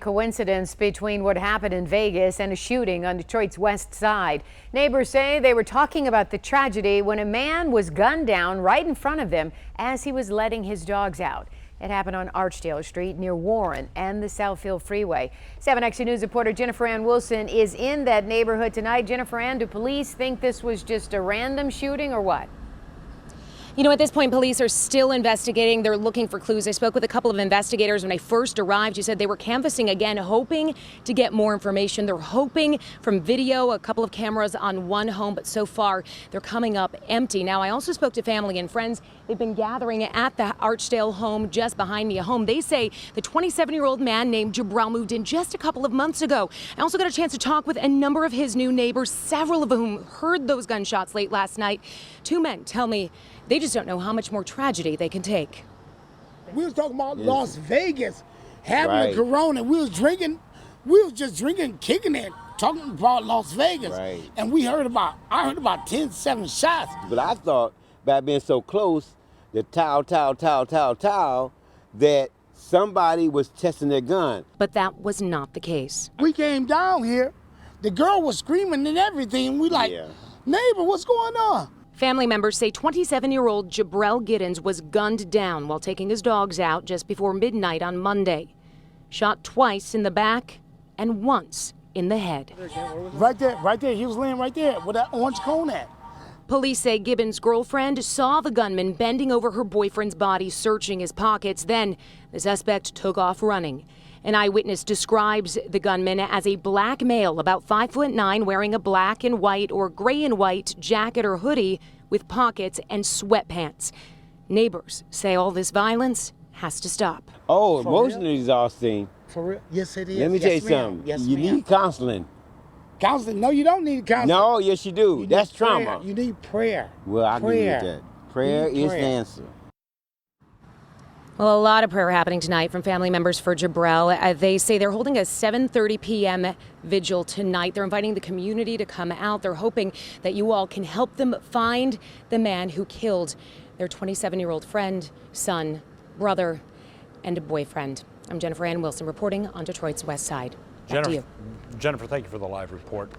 coincidence between what happened in Vegas and a shooting on Detroit's west side. Neighbors say they were talking about the tragedy when a man was gunned down right in front of them as he was letting his dogs out. It happened on Archdale Street near Warren and the Southfield Freeway. 7XC News reporter Jennifer Ann Wilson is in that neighborhood tonight. Jennifer Ann, do police think this was just a random shooting or what? You know, at this point, police are still investigating. They're looking for clues. I spoke with a couple of investigators when I first arrived. You said they were canvassing again, hoping to get more information. They're hoping from video, a couple of cameras on one home, but so far they're coming up empty. Now, I also spoke to family and friends. They've been gathering at the Archdale home just behind me, a home. They say the 27-year-old man named Jabril moved in just a couple of months ago. I also got a chance to talk with a number of his new neighbors, several of whom heard those gunshots late last night. Two men tell me they just don't know how much more tragedy they can take. We was talking about Las Vegas having a Corona. We was just drinking, kicking it, talking about Las Vegas. And I heard about 10, 7 shots. But I thought, by being so close, the that somebody was testing their gun. But that was not the case. We came down here, the girl was screaming and everything, and we like, neighbor, what's going on? Family members say 27-year-old Jabril Giddens was gunned down while taking his dogs out just before midnight on Monday. Shot twice in the back and once in the head. Right there. He was laying right there with that orange cone at. Police say Gibbons' girlfriend saw the gunman bending over her boyfriend's body, searching his pockets. Then the suspect took off running. An eyewitness describes the gunman as a black male, about 5'9", wearing a black and white or gray and white jacket or hoodie with pockets and sweatpants. Neighbors say all this violence has to stop. Oh, emotionally exhausting. For real? Yes, it is. Let me tell you something. Yes, you need counseling. Counseling? No, you don't need counseling. No, yes, you do. That's trauma. You need prayer. Well, I agree with that. Prayer is the answer. Well, a lot of prayer happening tonight from family members for Jabril. They say they're holding a 7:30 p.m. vigil tonight. They're inviting the community to come out. They're hoping that you all can help them find the man who killed their 27-year-old friend, son, brother, and a boyfriend. I'm Jennifer Ann Wilson reporting on Detroit's West Side. Back to you. Jennifer, thank you for the live report.